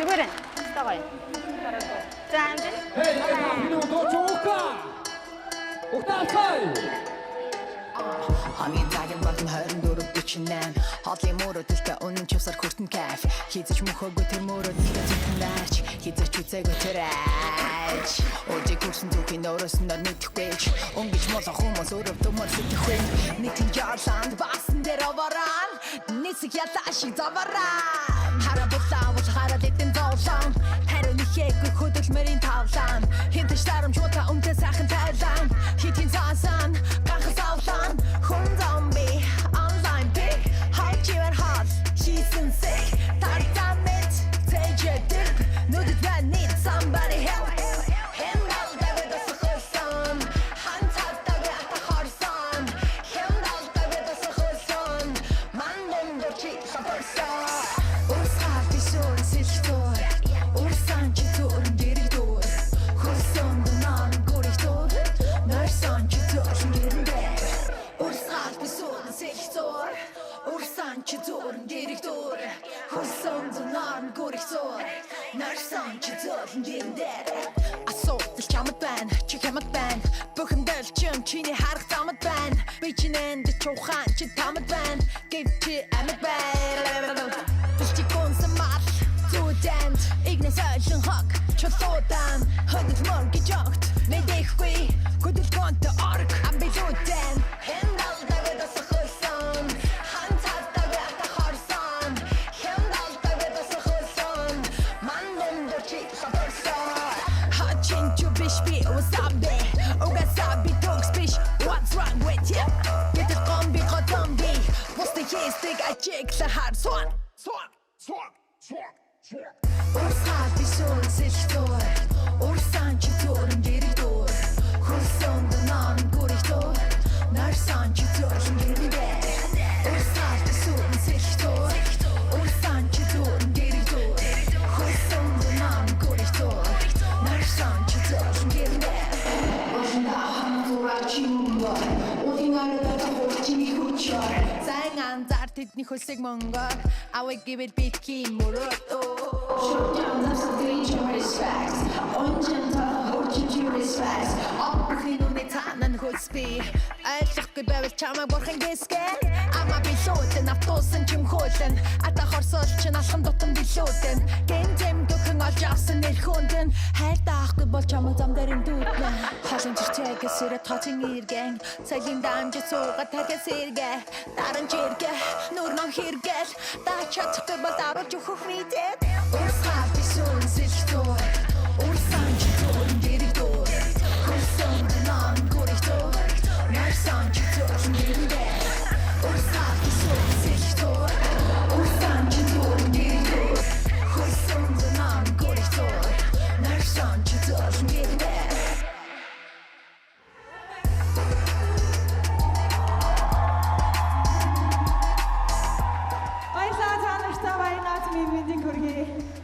Зүгээр ээ. Тагой. За амжин. Минут цука. Ухтаалцай. Хамгийн цагийн болон 24:48 хоолын мөрөдөлтэй үнэн чусаар хүртэн кайф хийзэж мөхөөгүй тэр мөрөдөлтэй зүтгэнаач хийзэж үзээгүй тэр айч ожиг хүрсэн зүгийн өөрөөс нь мэдхгүйч өнгөж молох хүмүүс өөрөө төмөр сэтгэхгүй нийтийн ярланд басан дээр оваран нисэг яташ заваран харабулаа бол хараад эдэн зовлон хариу нэхээгүй хөдөлмөрийн тавлан хинтэш дарамжуута үнтэй сайхан тайлан хитийн заасан ганхан савлан хүн зомби online pick hot you and hot she's sick tartamit take your dip know that I need somebody help him all the way to the sun hands up the way to the sun him all the way to the sun man don't go cheat the person Ursan tishon siltor Ursan chitor gerigdor Hursan dunan gorigdor Narsan chitor gerinde Ursan tishon siltor Ursan chitor gerigdor Hursan dunan gorigdor Narsan chitor gerinde Асуудал чамд байна чи хямд байна Бүхэндэл чим чиний харах замд байна Би чинэнд чухаан чи тамд байна Гэвчи амьд байна Тусчикон самар Зүдэнд Игнэс ойлон хог Чулуудан Хөдөл мөргөж огт Мэдэхгүй Хөдөлгөөнтэй орг Амбилүүдэн Хэндал давэдас хөлсөн Ханцад давэдас хорсон Хэндал давэдас хөлсөн Мандон чи саберсон Хачин чу биш би Усабе Угасаби токс биш What's wrong with you? Гэтэл гомби готомби Бусты хийстэг ачиглар харсон Ursan tishon siltor Ursan chitor gerigdor Hursan dunan gorigdor Narsan chitor gerinde Ursan tishon siltor Ursan chitor gerigdor Hursan dunan gorigdor Narsan chitor gerinde Ожинда хамтурачимба Удингарда тохочими хучар Сайн анзар тэдний хөлсөг монгор I will give it big key мөрөдөө Shut down, that's the thing you respect Онжинта хурчиж you respect Опрахын үнэ танан хөлсби Ойлгохгүй байвал чамайг бурхан гэсгэн Ама би лүүдэн автобусан чим хөлэн Ата хорсол чин алхам дотон билүүдэн Гэнтэм дөхөн олж авсан нэр хүндэн Хайртаа ахгүй бол чамайг зам дарын дүүднэ Халын чирчээгээс ирээд тооцын иргэн Цагийн дамжид суугаад таргас иргэ Даран чиргэ, нүр нон хэрэгэл Даа чадахгүй бол даруулж өгөх мэдээд